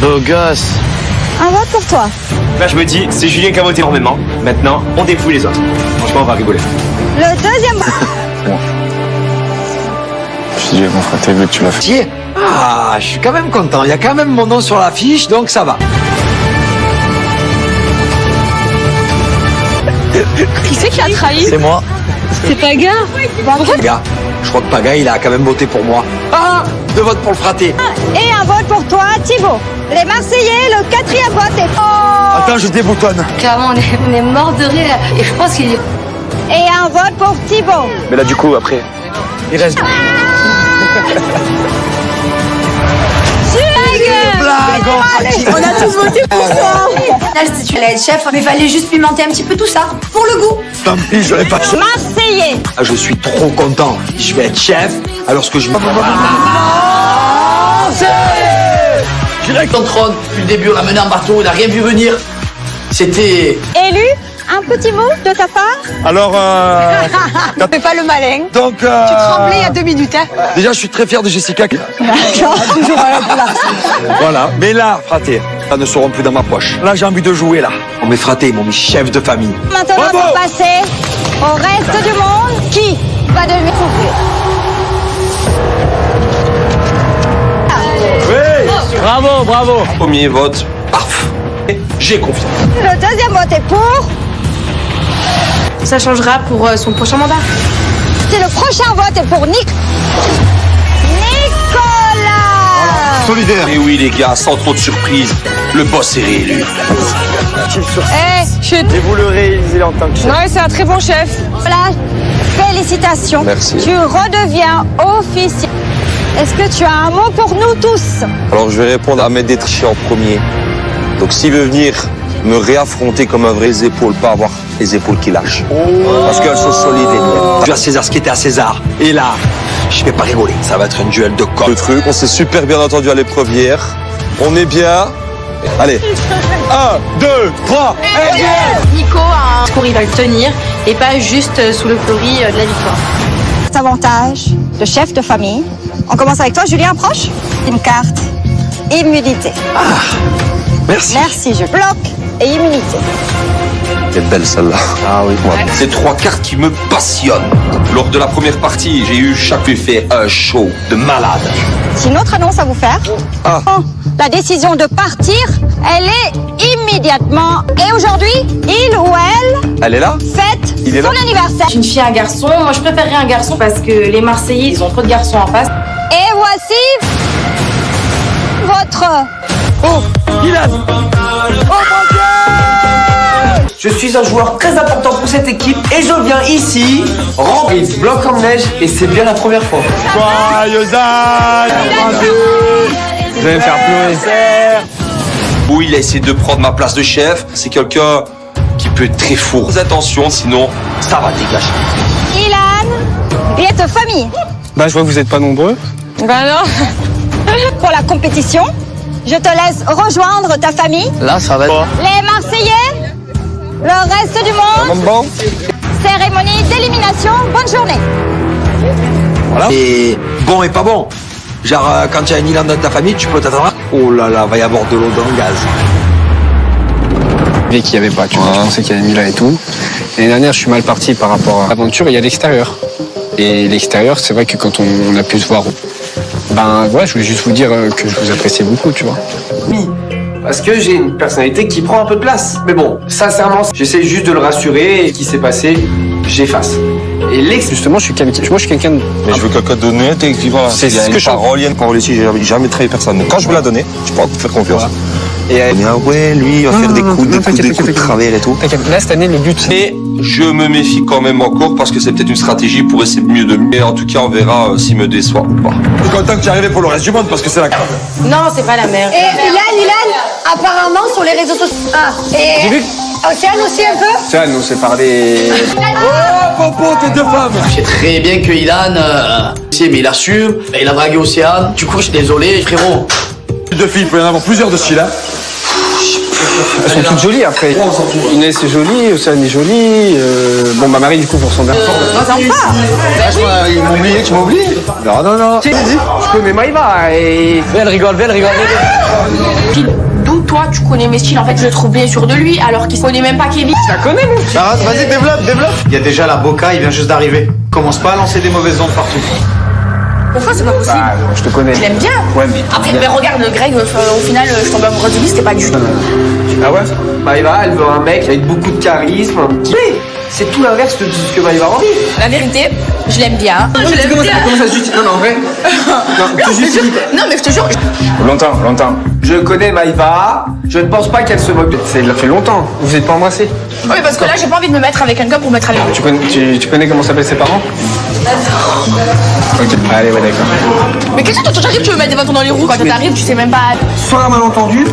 Beau gosse. un vote pour toi. Là, je me dis, c'est Julien qui a voté énormément. Maintenant, on dépouille les autres. Franchement, on va rigoler. Le deuxième. Je dis, mon frère, t'as vu que tu l'as fait. Tiens. Ah, je suis quand même content. Il y a quand même mon nom sur l'affiche, donc ça va. Qui c'est qui a trahi? C'est moi. C'est Paga. Paga. Je crois que Paga, il a quand même voté pour moi. Ah, 2 votes pour le fraté. Et un vote pour toi, Thibaut. Les Marseillais, le 4e vote est... Attends, je déboutonne. Clairement, on est mort de rire. Et je pense qu'il est... Et un vote pour Thibaut. Mais là, du coup, après. Il reste... On a tous voté pour toi. Si tu allais être chef, mais fallait juste pimenter un petit peu tout ça. Pour le goût. Tant pis, je l'ai pas. Marseillais. Ah, je suis trop content. Je vais être chef. Alors ce que je... Ton trône, depuis le début, on l'a mené en bateau, il n'a rien vu venir. C'était... Élu, un petit mot de ta part? Alors, Fais pas le malin. donc... Tu tremblais il y a 2 minutes, hein? Déjà, je suis très fier de Jessica. Toujours à la Voilà. Mais là, fraté, ça ne seront plus dans ma poche. Là, j'ai envie de jouer, là. On m'est fraté, ils m'ont mis chef de famille. Maintenant, Bravo. pour passer au reste du monde, qui va devenir souffler? Bravo, bravo. Premier vote, paf. J'ai confiance. Le deuxième vote est pour. Ça changera pour son prochain mandat. C'est le prochain vote est pour Nicolas. Solidaire. Et oui, les gars, sans trop de surprise, le boss est réélu. Chut. Et vous le réalisez en tant que chef. Ouais, c'est un très bon chef. Voilà, félicitations. Merci. Tu redeviens officiel. Est-ce que tu as un mot pour nous tous? Alors je vais répondre à Ahmed Détriché en premier. Donc s'il veut venir me réaffronter comme un vrai épaules, pas avoir les épaules qui lâchent. Parce qu'elles sont solides les miennes. Tu as César ce qui était à César. Et là, je vais pas rigoler. Ça va être un duel de corps. Le truc, on s'est super bien entendu à l'épreuve hier. On est bien. Allez. 1, 2, 3. Nico a un discours, il va le tenir. Et pas juste sous l'euphorie de la victoire. Cet avantage de chef de famille. On commence avec toi, Julien, proche. Une carte. Immunité. Merci. Merci, je bloque et immunité. Elle est belle celle-là. Ah oui. Ces 3 cartes qui me passionnent. Lors de la première partie, j'ai eu chaque fait un show de malade. J'ai une autre annonce à vous faire. Ah. Oh, la décision de partir, elle est immédiatement. Et aujourd'hui, il ou elle Elle est là? fête Il est son là anniversaire. Une fille, un garçon. Moi, je préférerais un garçon parce que les Marseillais, ils ont trop de garçons en face. Et voici votre... Oh, Ilan. Je suis un joueur très important pour cette équipe et je viens ici remplir ce bloc en neige et c'est bien la première fois. Joyeux anniversaire. Vous allez me faire pleurer. Où il a essayé de prendre ma place de chef. C'est quelqu'un qui peut être très fourre. Attention, sinon, ça va dégager. Ilan, et ta famille. Bah, je vois que vous n'êtes pas nombreux. Bah non. Pour la compétition, je te laisse rejoindre ta famille. Là, ça va être... Les Marseillais, le reste du monde. Bon. Cérémonie d'élimination. Bonne journée. Voilà. Et bon et pas bon. Genre, quand tu as un Ilan dans ta famille, tu peux t'attendre. Oh là là, va y avoir de l'eau dans le gaz. savais qu'il n'y avait pas, tu vois. Je pensais qu'il y avait Mila et tout. L'année dernière, je suis mal parti par rapport à l'aventure. Il y a l'extérieur. Et l'extérieur, c'est vrai que quand on a pu se voir, ben ouais, je voulais juste vous dire que je vous appréciais beaucoup, tu vois. Oui, parce que j'ai une personnalité qui prend un peu de place. Mais bon, sincèrement, j'essaie juste de le rassurer et ce qui s'est passé, j'efface. Et justement, moi, je suis quelqu'un de... Mais je veux quelqu'un d'honnête et qui voilà. C'est ce que je parole, il y a une parole ici, j'ai jamais trahi personne. Quand je veux la donner, je peux faire confiance. Et ah ouais, lui, il va faire des coups de travers et tout. Là, cette année, le but, mais je me méfie quand même encore parce que c'est peut-être une stratégie pour essayer mieux de mieux. Et en tout cas, on verra s'il me déçoit ou pas. Je suis content que tu es arrivé pour le reste du monde parce que c'est la carte. Non, c'est pas la mère. Et Ilan, apparemment sur les réseaux sociaux. Ah, et Océane aussi un peu. Océane, on s'est parlé... Oh, Popo, tes deux femmes. Je sais très bien que Ilan, mais il assume, il a dragué Océane. Du coup, je suis désolé, frérot. Deux filles, il peut y en avoir plusieurs de ce style, hein. Elles sont toutes jolies après. Inès est jolie, Océane est jolie. Bon, ma Marie, du coup, pour son bien. Ils m'ont oublié, tu m'as oublié. Non. Je connais Maïva et... Elle rigole. D'où toi, tu connais mes styles. En fait, je le trouve bien sûr de lui, alors qu'il connaît même pas Kevin. Je la connais, mon petit. Vas-y, développe. Il y a déjà la Boca, il vient juste d'arriver. Commence pas à lancer des mauvaises ondes partout. Pourquoi c'est pas possible? Bah, je te connais. Je l'aime bien. Ouais, mais... Après, mais regarde, Greg, au final, je tombe amoureuse de lui, c'était pas du tout. Ah ouais? Maïva, elle veut un mec avec beaucoup de charisme, un petit... Mais c'est tout l'inverse de ce que Maïva a envie. La vérité, je l'aime bien. Comment ça se justifie? Non, en vrai. Non, tu justifies. Non, mais je te jure. Longtemps. Je connais Maïva, je ne pense pas qu'elle se moque. Ça fait longtemps. Vous êtes pas embrassés? Oui, parce que là, j'ai pas envie de me mettre avec un gars pour mettre avec lui. Tu connais comment s'appellent ses parents? Ok. Allez, ouais, d'accord. Mais qu'est-ce que toi, t'arrives, tu veux mettre des bâtons dans les roues? Quand t'arrives, tu sais même pas. Soit un malentendu,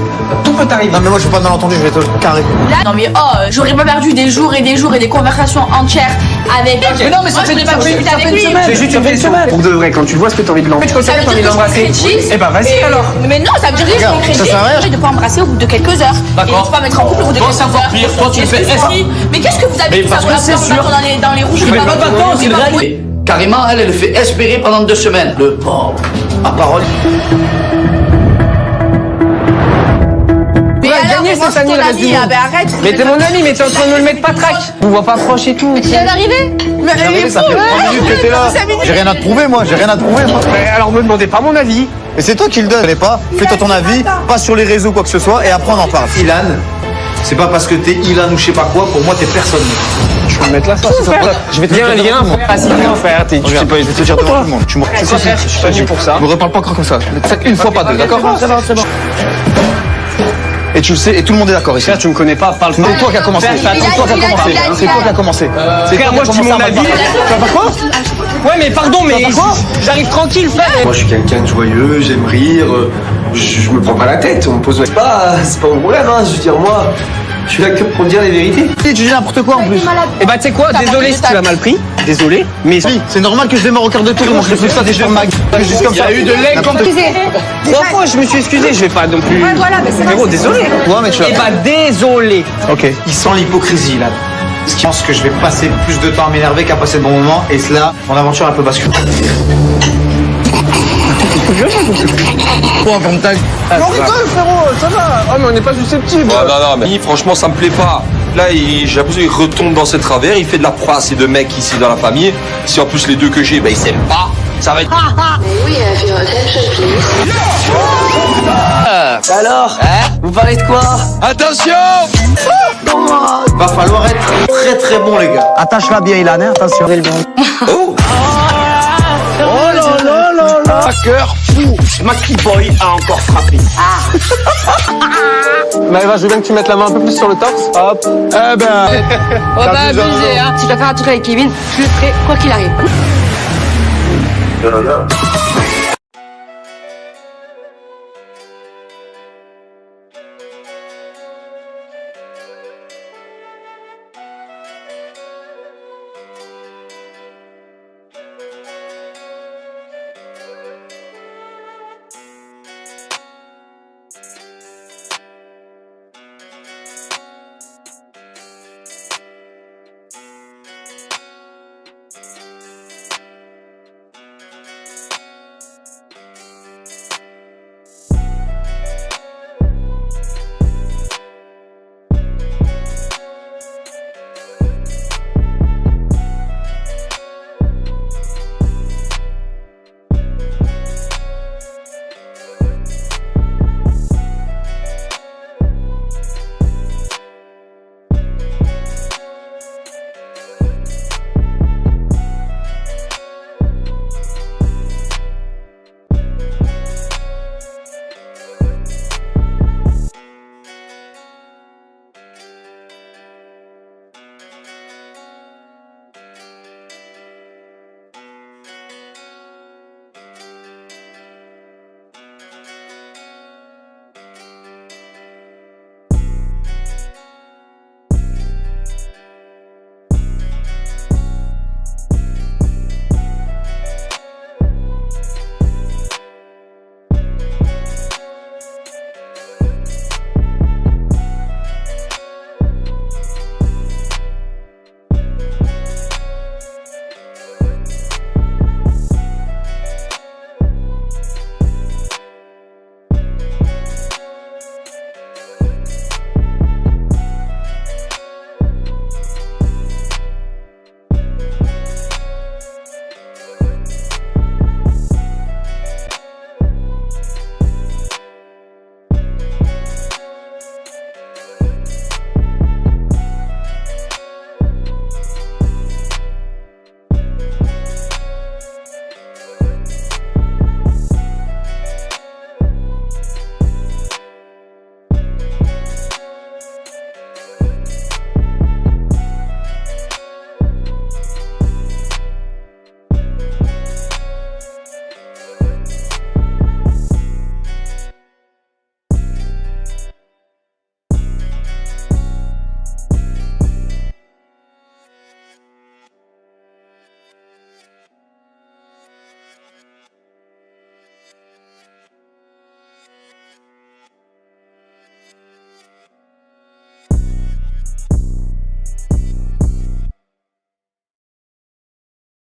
tout peut arriver. Non mais moi je veux pas de malentendu, je vais te carrer. Là, non mais j'aurais pas perdu des jours et des conversations entières avec. Mais non, mais ça fait une semaine. C'est juste une semaine. Pour de vrai, quand tu vois ce que t'as envie de l'embrasser. Ça veut dire que je m'embrasser. Eh ben vas-y alors. Mais non, ça veut dire que je m'embrasser. De pas embrasser au bout de quelques heures. D'accord. Et de pas mettre en couple au bout de quelques heures. Pire, toi tu le fais. Mais qu'est-ce que vous avez dit ça dans les rouges? Mais pas de vacances, il règle. Carrément, elle le fait espérer pendant 2 semaines. Le pauvre. À parole. Mais alors, gagné cette année, le reste du monde. Arrête. Mais t'es mon ami, mais t'es en train de me le mettre pas trac. On voit pas proche et tout. Tu viens d'arriver? Ça fait 3 minutes que t'es là. J'ai rien à te prouver moi. Alors me demandez pas mon avis. Et c'est toi qui le donne, pas. Fais-toi ton avis, pas sur les réseaux quoi que ce soit, et après on en parle. Ilan, c'est pas parce que t'es Ilan ou je sais pas quoi, pour moi t'es personne. Je vais me mettre là, ça. Je vais te dire un lien. Viens, frère. Je vais te dire devant tout le monde. Tu me je suis pas venu pour ça. Me reparle pas encore comme ça. Faites une fois, pas deux, d'accord? c'est bon. Et tu le sais, et tout le monde est d'accord ici. Frère, tu me connais pas, parle. C'est toi qui as commencé. C'est toi qui as commencé. Frère, moi je dis mon avis. Tu vas pas quoi? Ouais, mais pardon, mais j'arrive tranquille, frère. Moi je suis quelqu'un de joyeux, j'aime rire, je me prends pas la tête, on me pose pas, c'est pas mon problème, hein. Je veux dire, moi, je suis là que pour dire les vérités. Tu dis n'importe quoi en plus. Et bah tu sais quoi, désolé si tu l'as mal pris, désolé, mais c'est normal que je démarre au quart de tour, moi je fais ça des gens mag. Juste comme ça. Il y a eu de lait comme... 3 fois je me suis excusé, je vais pas non plus... Ouais, voilà, mais c'est Frérot, désolé. Ouais, mais tu vas... Et bah désolé. Ok. Il sent l'hypocrisie là. Je pense que je vais passer plus de temps à m'énerver qu'à passer de bons moments, et cela, mon aventure elle peut basculer. Quoi, comme tag? On rigole, frérot, ça va. Oh, mais on n'est pas susceptible. Non, mais franchement, ça me plaît pas. Là, j'ai l'impression qu'il retombe dans ses travers. Il fait de la proie à ces 2 mecs ici dans la famille. Si en plus les 2 que j'ai, ils s'aiment pas, ça va être... Alors, vous parlez de quoi? Attention! Va falloir être très très bon les gars. Attache-la bien, Ilan, hein, attention. Oh! Cœur fou, Macri Boy a encore frappé. Maëva, je veux bien que tu mettes la main un peu plus sur le torse. Hop. Eh ben. On va pas abuser, hein. Si je dois faire un truc avec Kevin, je le ferai quoi qu'il arrive.